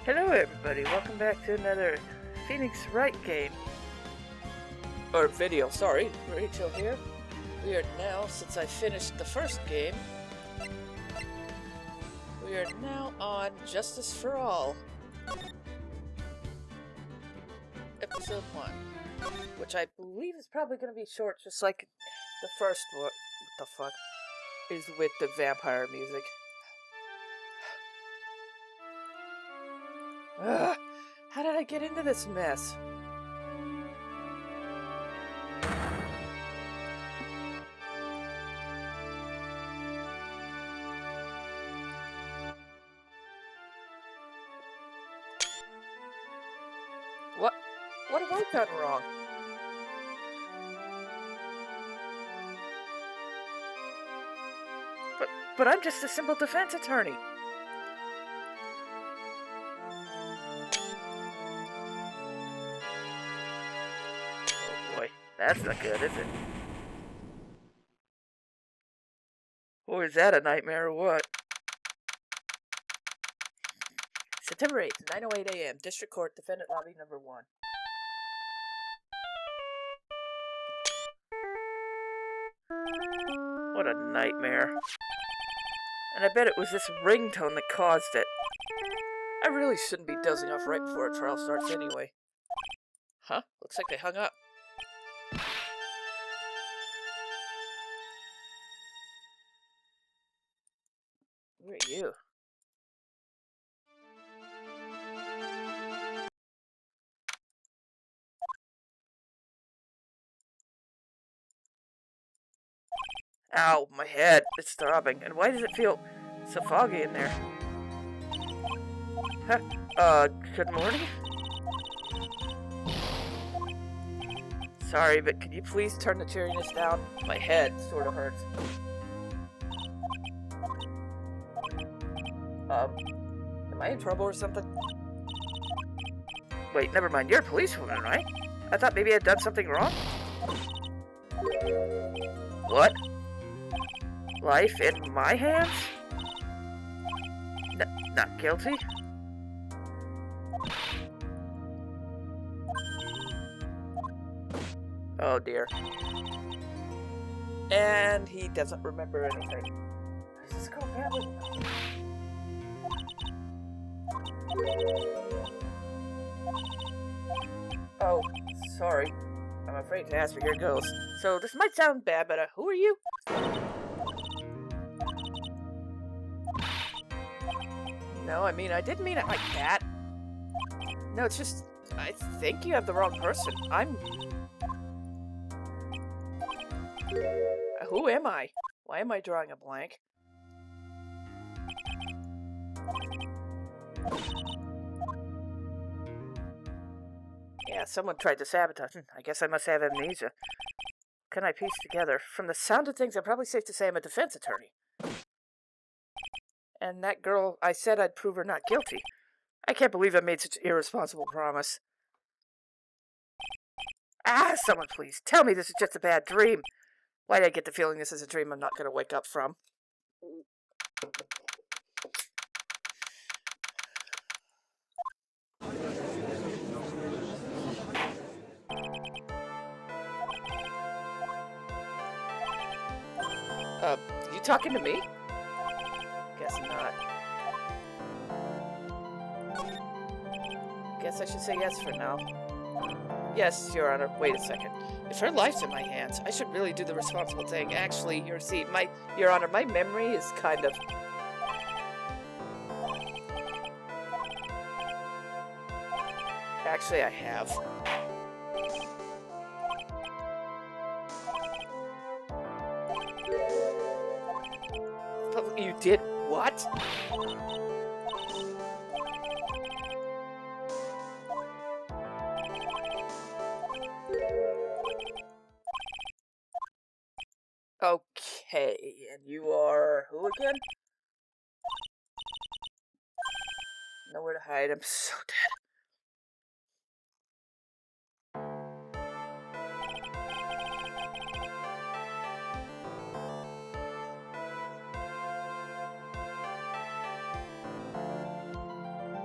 Hello everybody, welcome back to another Phoenix Wright game. Or video, sorry. Rachel here. We are now, since I finished the first game, we are now on Justice for All. Episode 1. Which I believe is probably going to be short, just like the first one. What the fuck? Is with the vampire music. Ugh, how did I get into this mess? What have I done wrong? But I'm just a simple defense attorney. That's not good, is it? Or is that a nightmare or what? September 8th, 9:08 a.m. District Court, Defendant Lobby Number 1. What a nightmare. And I bet it was this ringtone that caused it. I really shouldn't be dozing off right before a trial starts anyway. Huh? Looks like they hung up. Who are you? Ow, my head. It's throbbing. And why does it feel so foggy in there? Huh? Good morning? Sorry, but could you please turn the cheeriness down? My head sort of hurts. Am I in trouble or something? Wait, never mind. You're a policewoman, right? I thought maybe I'd done something wrong. What? Life in my hands? Not guilty? Oh dear. And he doesn't remember anything. Does this go badly? Oh, sorry. I'm afraid to ask, but here goes. So this might sound bad, but who are you? No, I mean, I didn't mean it like that. No, it's just, I think you have the wrong person. Who am I? Why am I drawing a blank? Yeah, someone tried to sabotage me. I guess I must have amnesia. Can I piece together? From the sound of things, I'm probably safe to say I'm a defense attorney. And that girl, I said I'd prove her not guilty. I can't believe I made such an irresponsible promise. Someone please, tell me this is just a bad dream. Why did I get the feeling this is a dream I'm not going to wake up from? You talking to me? Guess not. Guess I should say yes for now. Yes, Your Honor. Wait a second. If her life's in my hands, I should really do the responsible thing. Actually, Your Honor, my memory is kind of... Actually, I have. You did what? Okay, and you are who again? Nowhere to hide. I'm so dead.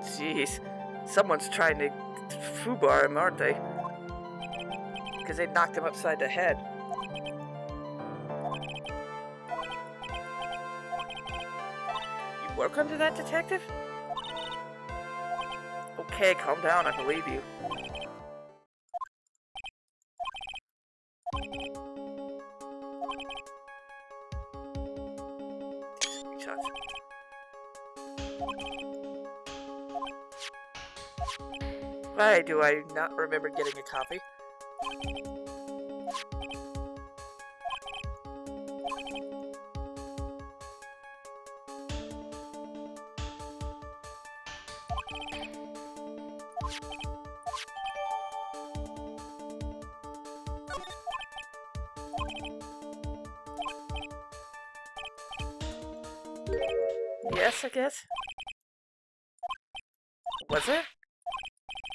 Jeez. Someone's trying to foobar him, aren't they? Because they knocked him upside the head. You work under that detective? Okay, calm down, I believe you. Why do I not remember getting a copy? Yes, I guess. Was it?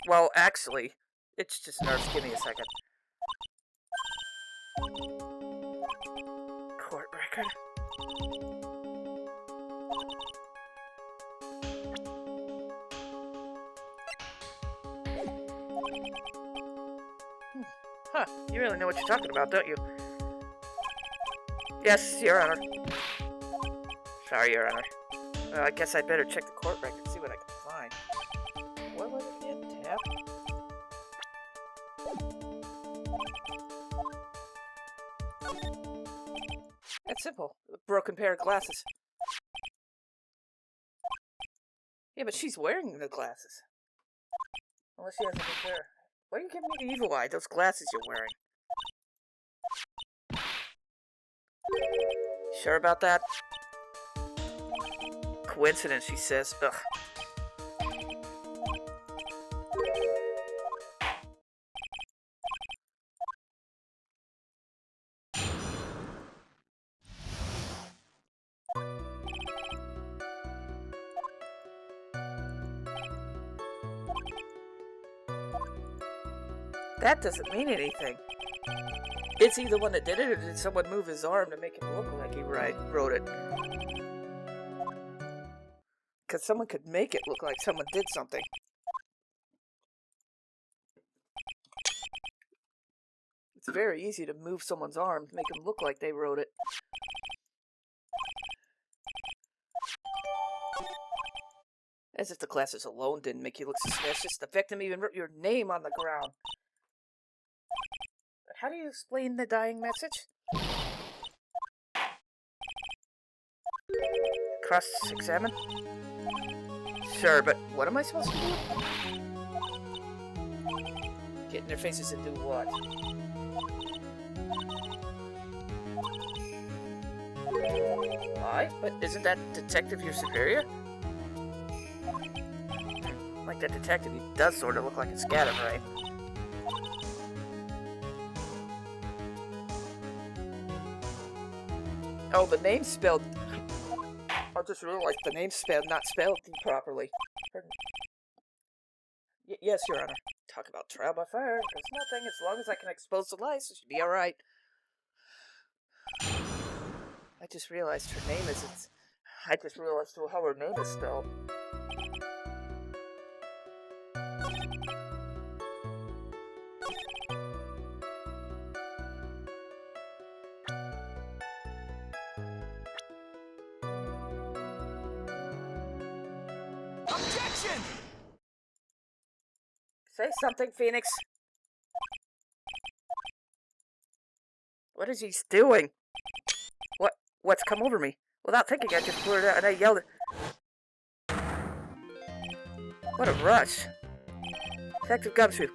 Well, actually, it's just nerves. Give me a second. Court record. Huh, you really know what you're talking about, don't you? Yes, Your Honor. Sorry, Your Honor. I guess I'd better check the court record and see what I can find. What was it again? Tab? That's simple. A broken pair of glasses. Yeah, but she's wearing the glasses. Unless she has a new pair. Why are you giving me the evil eye? Those glasses you're wearing. Sure about that? Coincidence, she says. Ugh. That doesn't mean anything. Is he the one that did it, or did someone move his arm to make him look like he wrote it? Because someone could make it look like someone did something. It's very easy to move someone's arm to make them look like they wrote it. As if the glasses alone didn't make you look suspicious. The victim even wrote your name on the ground. How do you explain the dying message? Cross-examine? Sure, but what am I supposed to do? Get in their faces and do what? Why? But isn't that detective your superior? Like that detective, he does sort of look like a scatterbrain. Oh, the name's spelled... I just realized the name's not spelled properly. Yes, Your Honor. Talk about trial by fire. There's nothing. As long as I can expose the lies, it should be alright. I just realized her name isn't... I just realized how her name is spelled. Objection! Say something, Phoenix. What is he doing? What's come over me? Without thinking, I just blurted out and I yelled it. What a rush. Detective Gumshoe.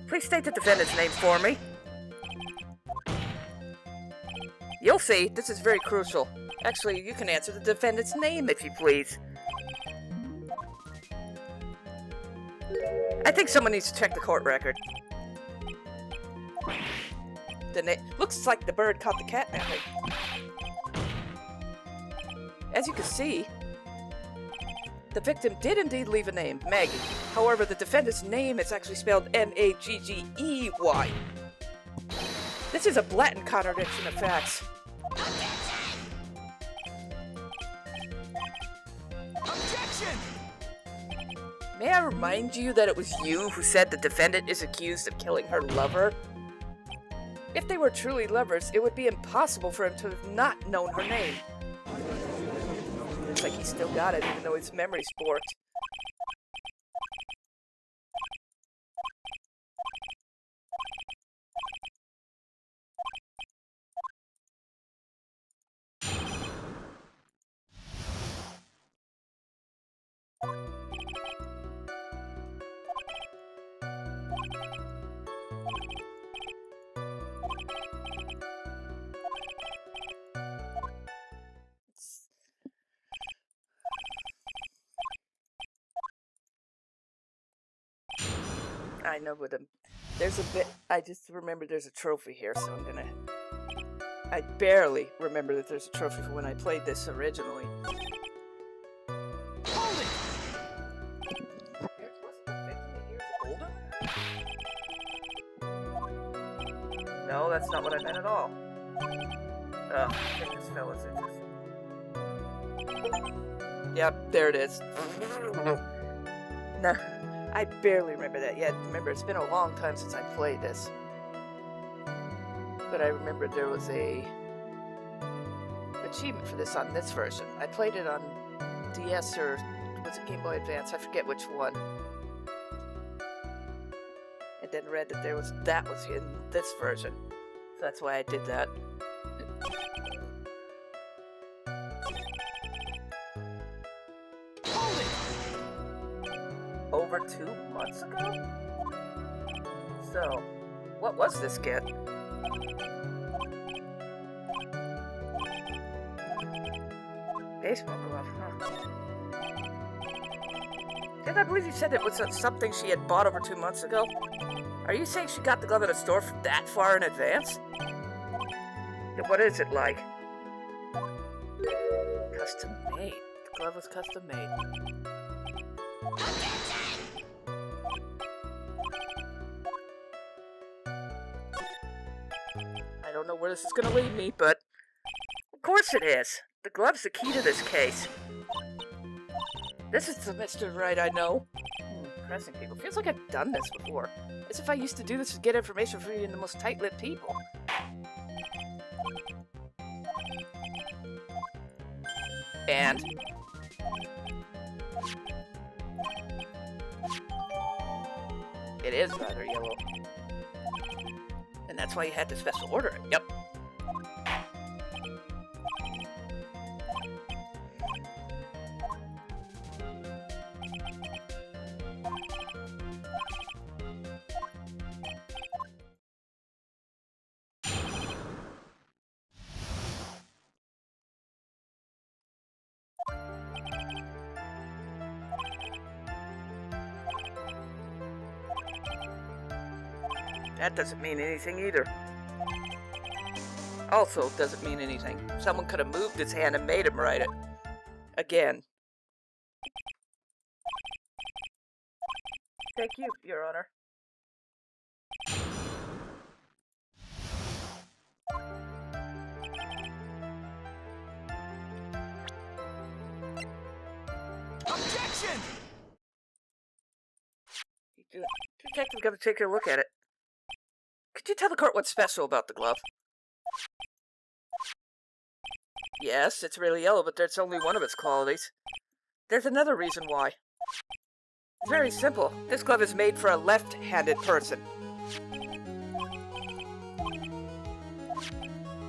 Please state the defendant's name for me. You'll see. This is very crucial. Actually, you can answer the defendant's name if you please. I think someone needs to check the court record. The name looks like the bird caught the cat napping. As you can see, the victim did indeed leave a name, Maggie. However, the defendant's name is actually spelled M-A-G-G-E-Y. This is a blatant contradiction of facts. Objection! May I remind you that it was you who said the defendant is accused of killing her lover? If they were truly lovers, it would be impossible for him to have not known her name. Looks like he still got it, even though his memory's borked. I know, but there's a bit. I just remember there's a trophy here, so I'm gonna. I barely remember that there's a trophy for when I played this originally. Hold it! Wasn't the victim years older? No, that's not what I meant at all. I think this fella's interesting. Yep, there it is. No. I barely remember that yet. Remember, it's been a long time since I played this. But I remember there was a achievement for this on this version. I played it on DS or was it Game Boy Advance? I forget which one. And then read that that was in this version. So that's why I did that. Over 2 months ago? So, what was this kid? Baseball glove, huh? Did I believe you said it was something she had bought over 2 months ago? Are you saying she got the glove at a store that far in advance? Yeah, what is it like? Custom made. The glove was custom made. I don't know where this is going to lead me, but of course it is. The glove's the key to this case. This is the Mr. Wright I know. Pressing people. Feels like I've done this before. As if I used to do this to get information from even the most tight-lipped people. And? It is rather yellow. And that's why you had to special order it. Yep. That doesn't mean anything either. Also doesn't mean anything. Someone could have moved his hand and made him write it. Again. Thank you, Your Honor. Objection! The detective's got to take a look at it. Could you tell the court what's special about the glove? Yes, it's really yellow, but that's only one of its qualities. There's another reason why. It's very simple. This glove is made for a left-handed person.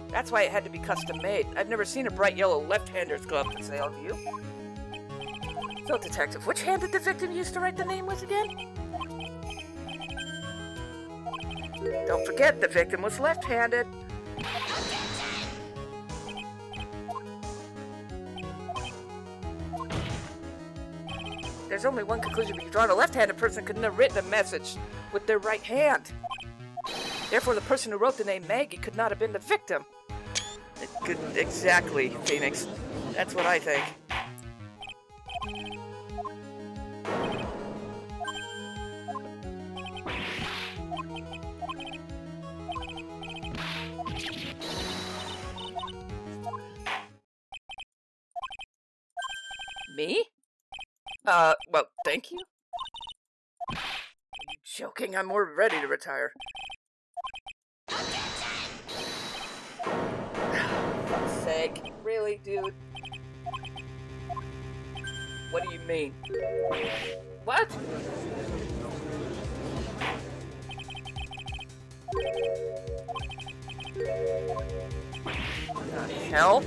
That's why it had to be custom-made. I've never seen a bright yellow left-hander's glove for sale, have you? So, Detective, which hand did the victim use to write the name with again? Don't forget, the victim was left-handed. There's only one conclusion we can draw. A left-handed person couldn't have written a message with their right hand. Therefore, the person who wrote the name Maggie could not have been the victim. Exactly, Phoenix. That's what I think. Me? Well, thank you. Are you joking? I'm more ready to retire. For fuck's sake. Really, dude? What do you mean? What? What the hell?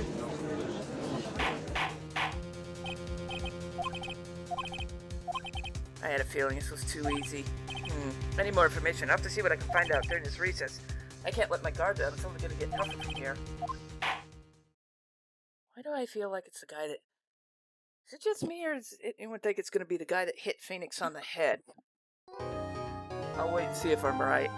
I had a feeling this was too easy. I need more information. I'll have to see what I can find out during this recess. I can't let my guard down. It's only going to get tougher from here. Why do I feel like it's the guy that... Is it just me, or does anyone think it's going to be the guy that hit Phoenix on the head? I'll wait and see if I'm right.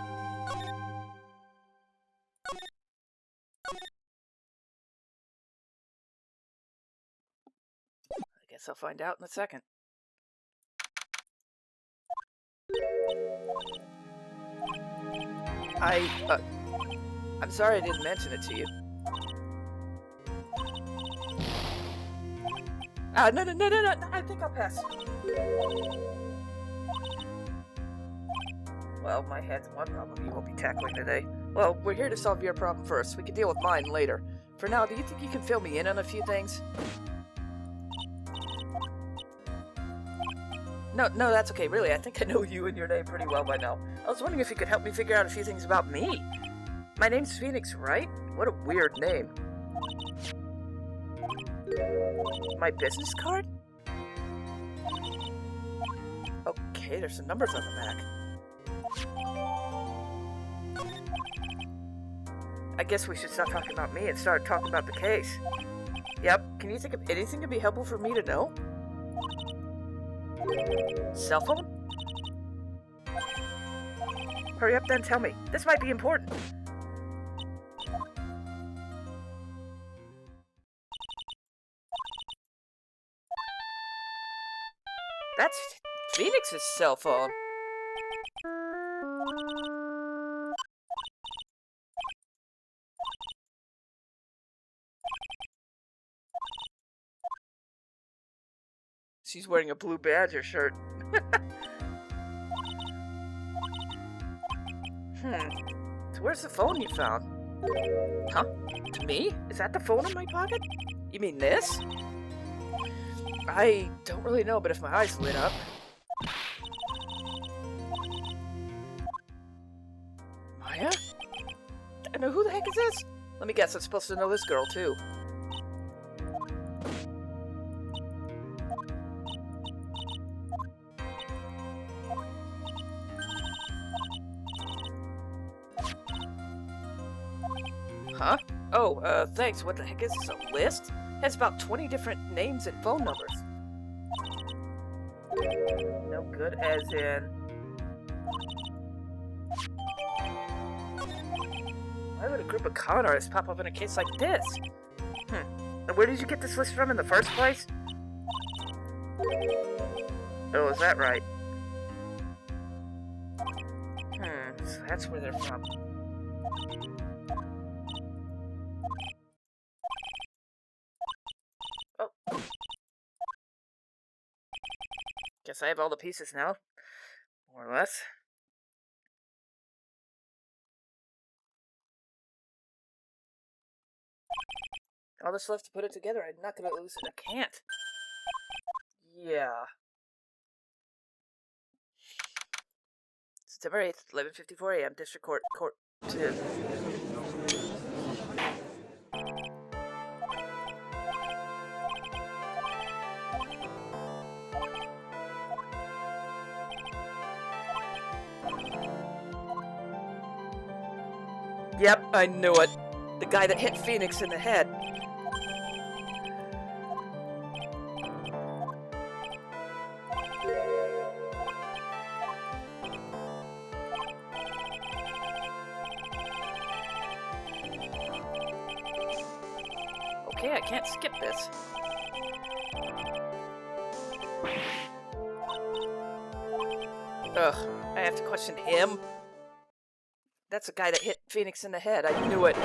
I guess I'll find out in a second. I'm sorry I didn't mention it to you. No, I think I'll pass. Well, my head's one problem you won't be tackling today. Well, we're here to solve your problem first. We can deal with mine later. For now, do you think you can fill me in on a few things? No, that's okay, really. I think I know you and your name pretty well by now. I was wondering if you could help me figure out a few things about me. My name's Phoenix, Wright? What a weird name. My business card? Okay, there's some numbers on the back. I guess we should stop talking about me and start talking about the case. Yep, can you think of anything to be helpful for me to know? Cell phone? Hurry up then, tell me. This might be important. That's Phoenix's cell phone. She's wearing a blue Badger shirt. So where's the phone you found? Huh? To me? Is that the phone in my pocket? You mean this? I don't really know, but if my eyes lit up... Maya? I know, who the heck is this? Let me guess, I'm supposed to know this girl, too. Huh? Oh, thanks. What the heck is this? A list? It has about 20 different names and phone numbers. No good, as in... Why would a group of con artists pop up in a case like this? And where did you get this list from in the first place? Oh, is that right? So that's where they're from. Oh. Guess I have all the pieces now. More or less. All that's left to put it together. I'm not gonna lose it. I can't. Yeah. September 8th, 11:54 a.m. District Court 2. Yep, I knew it. The guy that hit Phoenix in the head. Okay, I can't skip this. Ugh, I have to question him? That's the guy that hit Phoenix in the head. I knew it.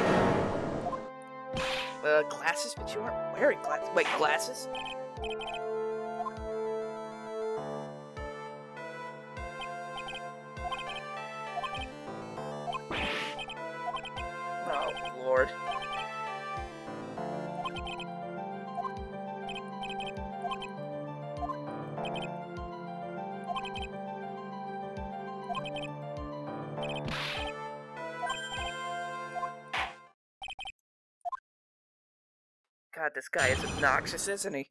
Glasses? But you aren't wearing glasses. Wait, glasses? God, this guy is obnoxious, isn't he?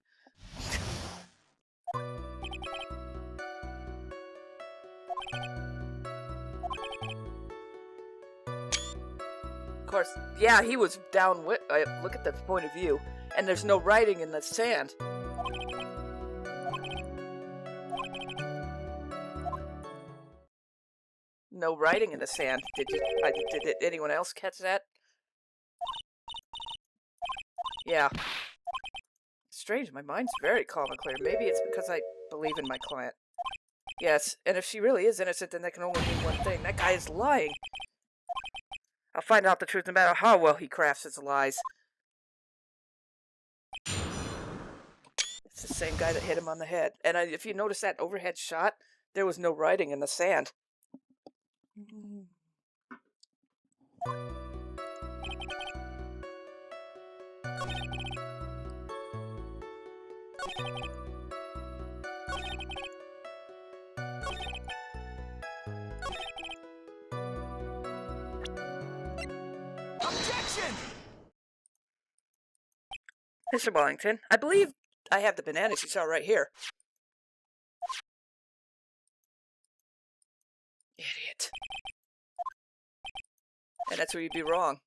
Of course, yeah, he was down with. Look at the point of view, and there's no writing in the sand. No writing in the sand. Did anyone else catch that? Yeah. Strange, my mind's very calm and clear. Maybe it's because I believe in my client. Yes, and if she really is innocent, then that can only mean one thing. That guy is lying. I'll find out the truth no matter how well he crafts his lies. It's the same guy that hit him on the head. And if you notice that overhead shot, there was no writing in the sand. Objection! Mr. Wellington, I believe I have the bananas you saw right here. Idiot. And that's where you'd be wrong.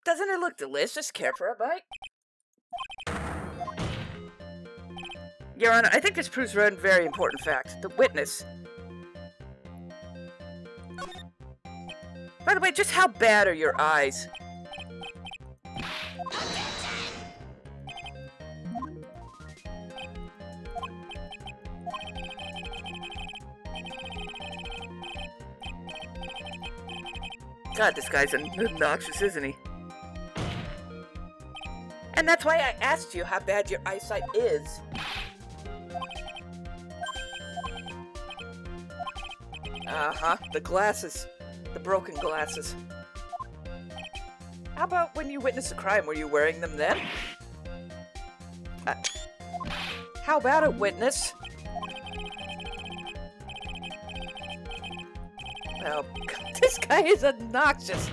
Doesn't it look delicious? Care for a bite? Your Honor, I think this proves one very important fact. The witness. By the way, just how bad are your eyes? God, this guy's obnoxious, isn't he? And that's why I asked you how bad your eyesight is. Uh-huh, the glasses. The broken glasses. How about when you witnessed a crime? Were you wearing them then? How about it, witness? Oh, God, this guy is obnoxious.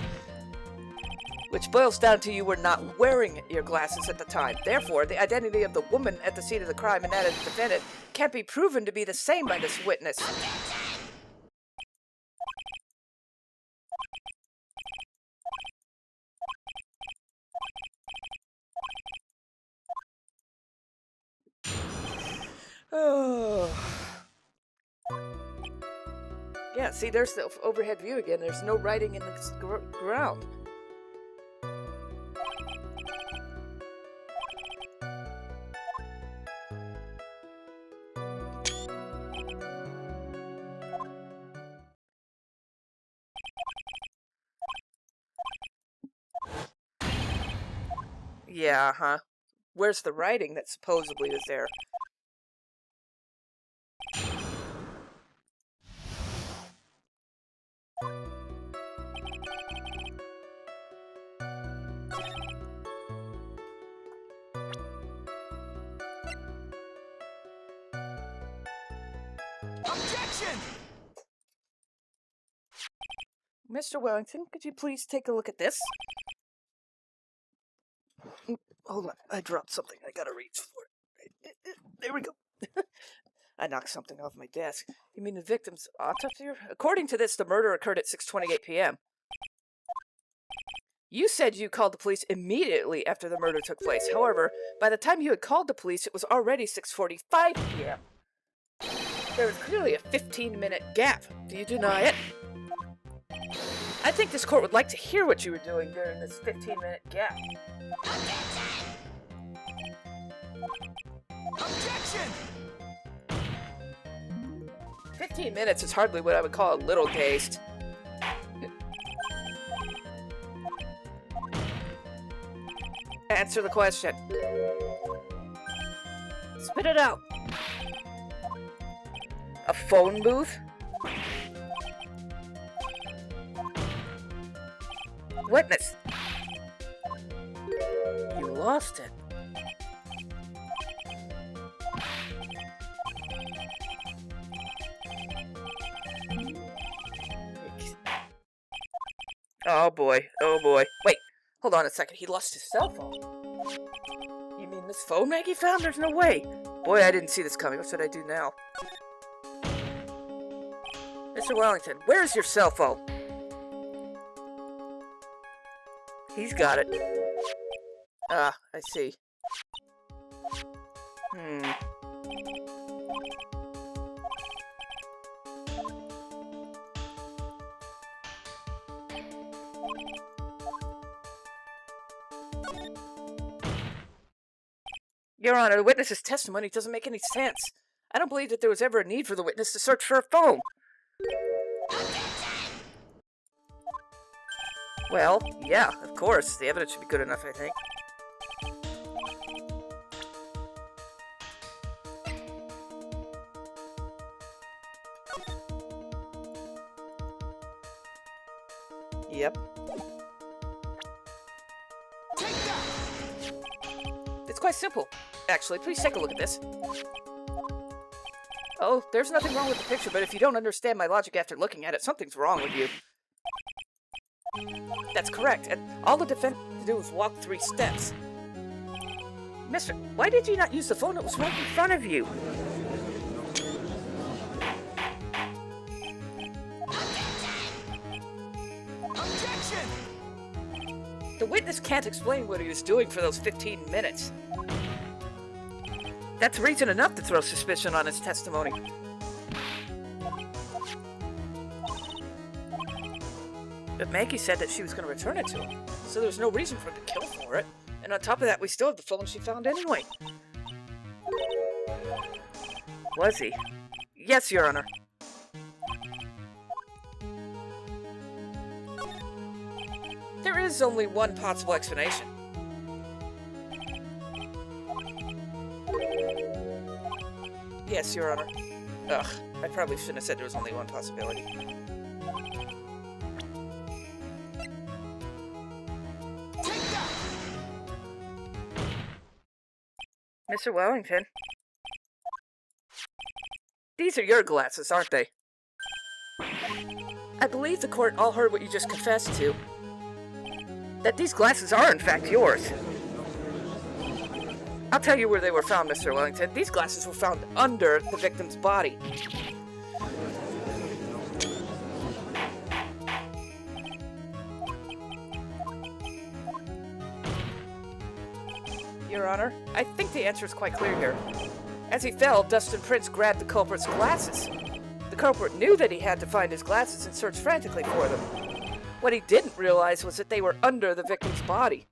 Which boils down to you were not wearing your glasses at the time. Therefore, the identity of the woman at the scene of the crime and that of the defendant can't be proven to be the same by this witness. Oh. Yeah, see, there's the overhead view again. There's no writing in the ground. Yeah, huh? Where's the writing that supposedly is there? Objection! Mr. Wellington, could you please take a look at this? Hold on, I dropped something. I gotta reach for it. There we go. I knocked something off my desk. You mean the victim's autopsy? According to this, the murder occurred at 6:28 p.m. You said you called the police immediately after the murder took place. However, by the time you had called the police, it was already 6:45 p.m. There was clearly a 15-minute gap. Do you deny it? I think this court would like to hear what you were doing during this 15-minute gap. Objection! 15 minutes is hardly what I would call a little dazed. Answer the question. Spit it out. A phone booth? Witness. You lost it. Oh boy, oh boy. Wait, hold on a second. He lost his cell phone. You mean this phone Maggie found? There's no way. Boy, I didn't see this coming. What should I do now? Mr. Wellington, where's your cell phone? He's got it. Ah, I see. Your Honor, the witness's testimony doesn't make any sense. I don't believe that there was ever a need for the witness to search for a phone. Well, yeah, of course. The evidence should be good enough, I think. Yep. It's quite simple. Actually, please take a look at this. Oh, there's nothing wrong with the picture, but if you don't understand my logic after looking at it, something's wrong with you. That's correct, and all the defendant had to do was walk 3 steps. Mister, why did you not use the phone that was right in front of you? Objection! The witness can't explain what he was doing for those 15 minutes. That's reason enough to throw suspicion on his testimony. But Maggie said that she was going to return it to him, so there's no reason for him to kill for it. And on top of that, we still have the phone she found anyway. Was he? Yes, Your Honor. There is only one possible explanation. Yes, Your Honor. Ugh, I probably shouldn't have said there was only one possibility. Mr. Wellington? These are your glasses, aren't they? I believe the court all heard what you just confessed to. That these glasses are, in fact, yours. I'll tell you where they were found, Mr. Wellington. These glasses were found under the victim's body. Your Honor, I think the answer is quite clear here. As he fell, Dustin Prince grabbed the culprit's glasses. The culprit knew that he had to find his glasses and searched frantically for them. What he didn't realize was that they were under the victim's body.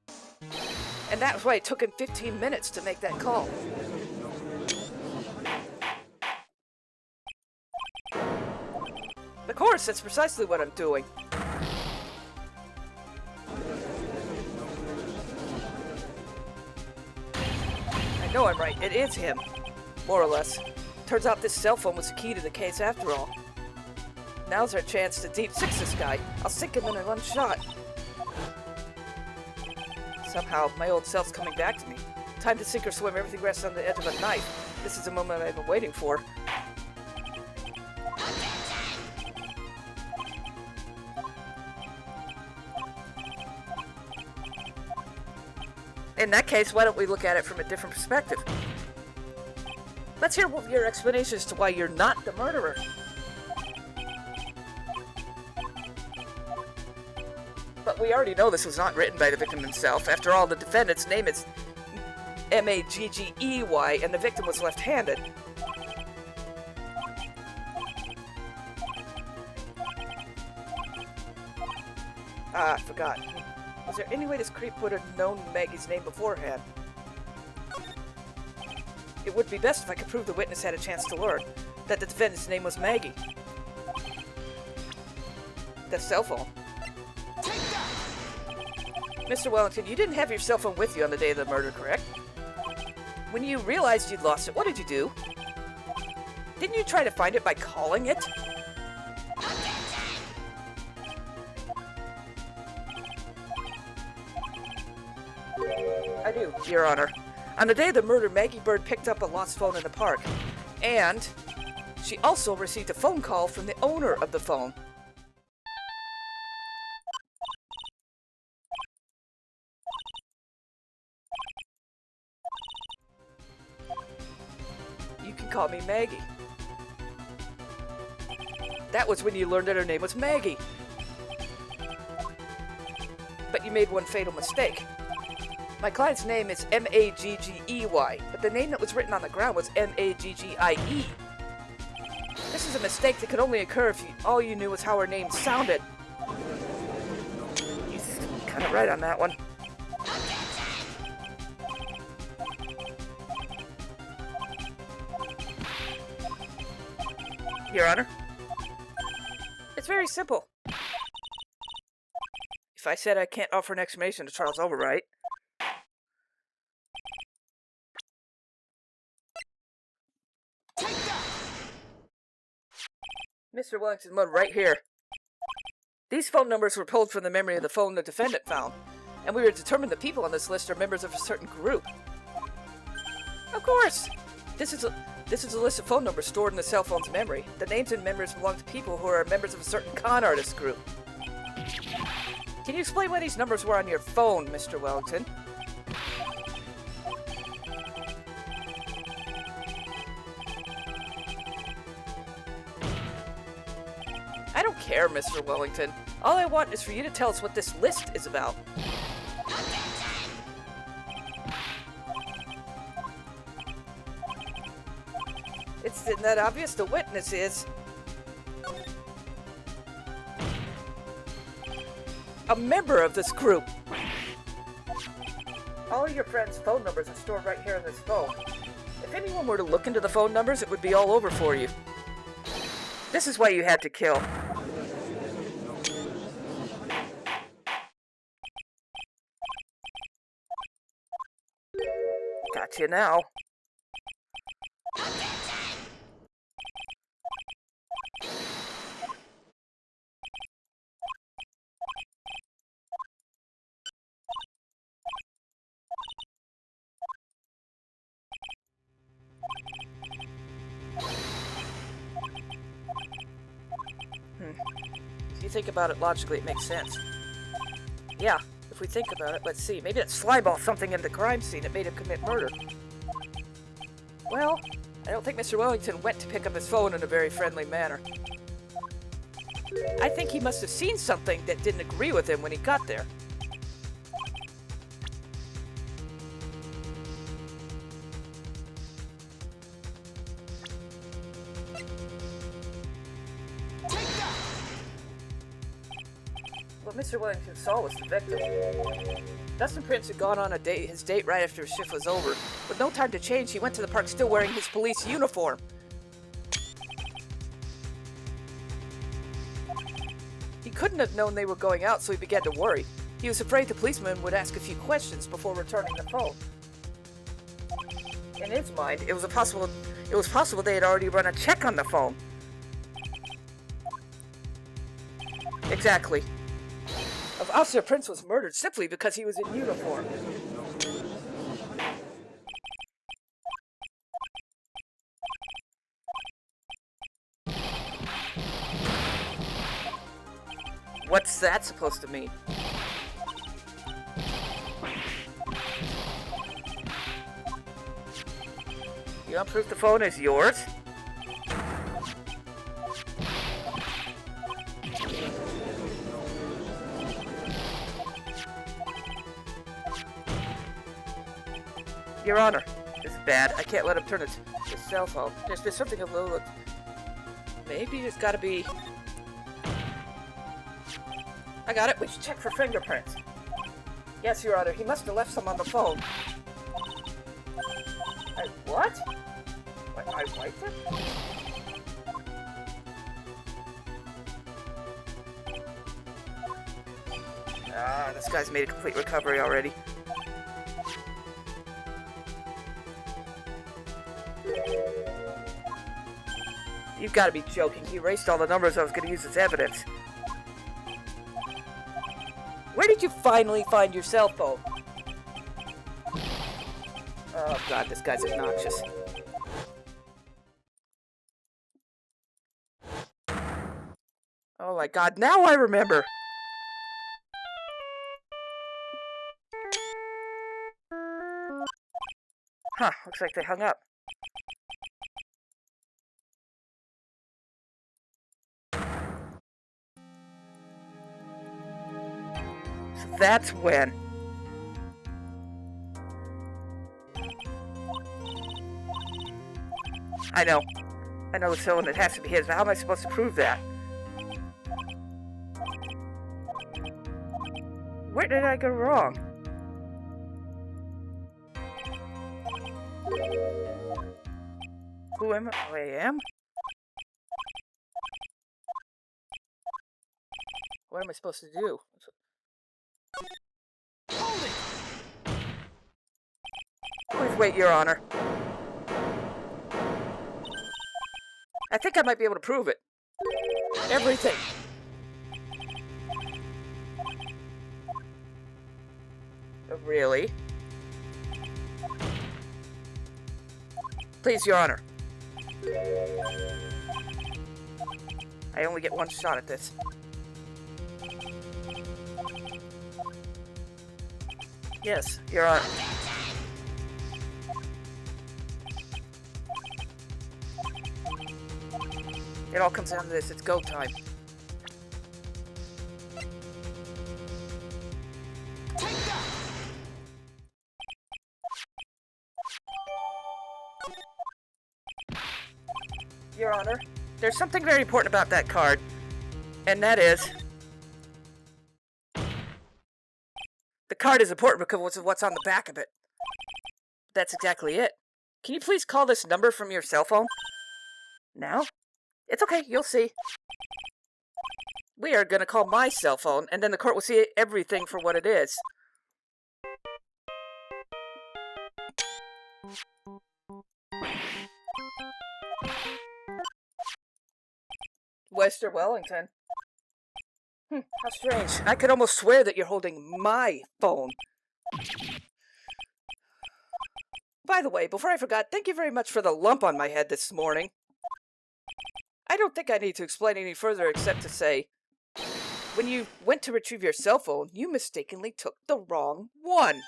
And that's why it took him 15 minutes to make that call. Of course, that's precisely what I'm doing. I know I'm right. It is him. More or less. Turns out this cell phone was the key to the case after all. Now's our chance to deep six this guy. I'll sink him in one shot. Somehow, my old self's coming back to me. Time to sink or swim, everything rests on the edge of a knife. This is a moment I've been waiting for. In that case, why don't we look at it from a different perspective? Let's hear your explanation as to why you're not the murderer. But we already know this was not written by the victim himself. After all, the defendant's name is Maggey, and the victim was left-handed. Ah, I forgot. Was there any way this creep would have known Maggie's name beforehand? It would be best if I could prove the witness had a chance to learn that the defendant's name was Maggie. The cell phone. Mr. Wellington, you didn't have your cell phone with you on the day of the murder, correct? When you realized you'd lost it, what did you do? Didn't you try to find it by calling it? I do, Your Honor. On the day of the murder, Maggie Bird picked up a lost phone in the park. And she also received a phone call from the owner of the phone. call me Maggie. That was when you learned that her name was Maggie. But you made one fatal mistake. My client's name is M-A-G-G-E-Y, but the name that was written on the ground was M-A-G-G-I-E. This is a mistake that could only occur if all you knew was how her name sounded. He's kind of right on that one. Your Honor? It's very simple. If I said I can't offer an explanation to Charles Wright, Mr. Wellington Mudd right here. These phone numbers were pulled from the memory of the phone the defendant found, and we were determined the people on this list are members of a certain group. Of course! This is a list of phone numbers stored in the cell phone's memory. The names and members belong to people who are members of a certain con artist group. Can you explain why these numbers were on your phone, Mr. Wellington? I don't care, Mr. Wellington. All I want is for you to tell us what this list is about. Isn't that obvious? The witness is a member of this group. All of your friends' phone numbers are stored right here in this phone. If anyone were to look into the phone numbers, it would be all over for you. This is why you had to kill. Got you now. If you think about it logically, it makes sense. Yeah, if we think about it, let's see. Maybe that slyball something in the crime scene that made him commit murder. Well, I don't think Mr. Wellington went to pick up his phone in a very friendly manner. I think he must have seen something that didn't agree with him when he got there. What Mr. Wellington saw was the victim. Dustin Prince had gone on his date right after his shift was over. With no time to change, he went to the park still wearing his police uniform. He couldn't have known they were going out, so he began to worry. He was afraid the policeman would ask a few questions before returning the phone. In his mind, it was possible they had already run a check on the phone. Exactly. Officer Prince was murdered simply because he was in uniform. What's that supposed to mean? You want proof the phone is yours? Your Honor, this is bad. I can't let him turn his cell phone. There's something a little... Maybe there's gotta be... I got it. We should check for fingerprints. Yes, Your Honor. He must have left some on the phone. What? I wiped it? Ah, this guy's made a complete recovery already. You've got to be joking. He erased all the numbers I was going to use as evidence. Where did you finally find your cell phone? Oh god, this guy's obnoxious. Oh my god, now I remember! Huh, looks like they hung up. that's when. I know it's so, and it has to be his, but how am I supposed to prove that? Where did I go wrong? Who am I? Oh, I am? What am I supposed to do? Hold it! Please wait, Your Honor. I think I might be able to prove it. Everything. Really? Please, Your Honor. I only get one shot at this. Yes, Your Honor. It all comes down to this. It's go time. Your Honor, there's something very important about that card, and that is... the card is important because of what's on the back of it. That's exactly it. Can you please call this number from your cell phone? Now? It's okay, you'll see. We are gonna call my cell phone, and then the court will see everything for what it is. Wester Wellington. How strange. I could almost swear that you're holding my phone. By the way, before I forgot, thank you very much for the lump on my head this morning. I don't think I need to explain any further except to say, when you went to retrieve your cell phone, you mistakenly took the wrong one.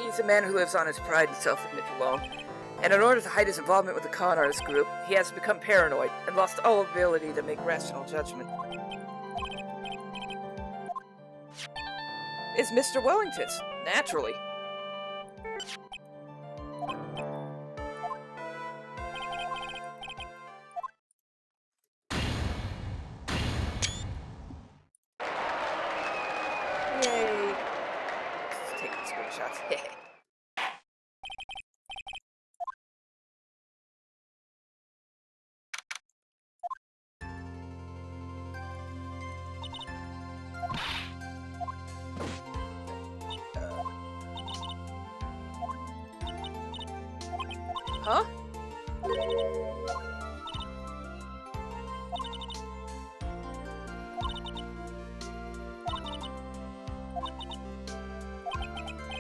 He's a man who lives on his pride and self-image alone, and in order to hide his involvement with the con artist group, he has become paranoid and lost all ability to make rational judgment. Is Mr. Wellington's, naturally. Yay! Just taking screenshots. Huh?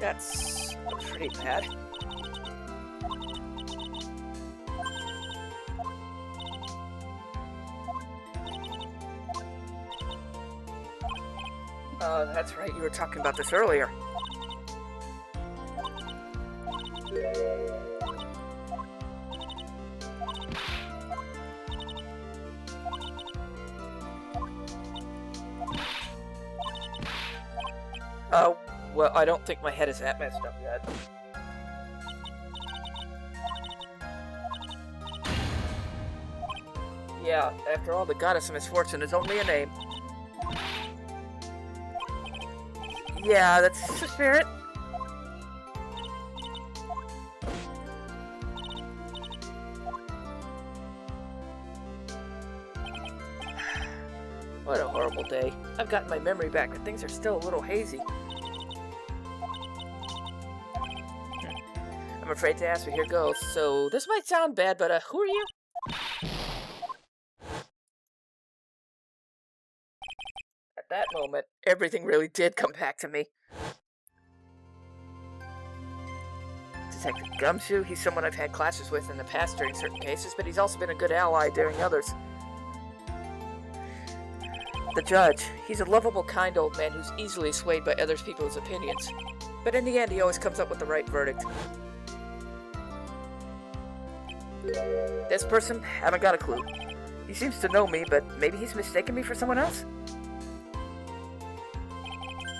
That's pretty bad. That's right, you were talking about this earlier. Well, I don't think my head is that messed up yet. Yeah, after all, the goddess of misfortune is only a name. Yeah, that's the spirit. What a horrible day. I've gotten my memory back, but things are still a little hazy. I'm afraid to ask, but here goes. So, this might sound bad, but who are you? At that moment, everything really did come back to me. Detective Gumshoe, he's someone I've had clashes with in the past during certain cases, but he's also been a good ally during others. The judge. He's a lovable, kind old man who's easily swayed by other people's opinions. But in the end, he always comes up with the right verdict. This person? Haven't got a clue. He seems to know me, but maybe he's mistaken me for someone else?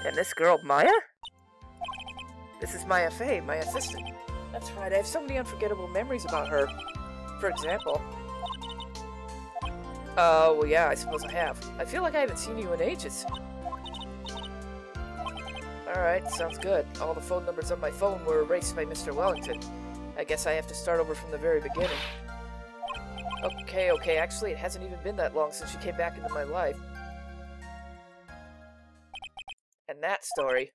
And this girl, Maya? This is Maya Fey, my assistant. That's right, I have so many unforgettable memories about her. For example... well yeah, I suppose I have. I feel like I haven't seen you in ages. Alright, sounds good. All the phone numbers on my phone were erased by Mr. Wellington. I guess I have to start over from the very beginning. Okay, actually it hasn't even been that long since you came back into my life. And that story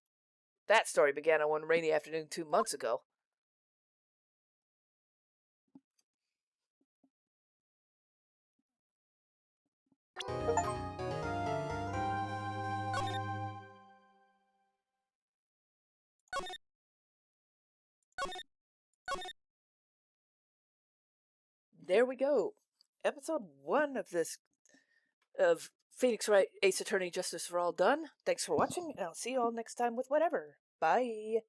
began on one rainy afternoon 2 months ago. There we go. Episode 1 of Phoenix Wright Ace Attorney Justice for All done. Thanks for watching, and I'll see you all next time with whatever. Bye.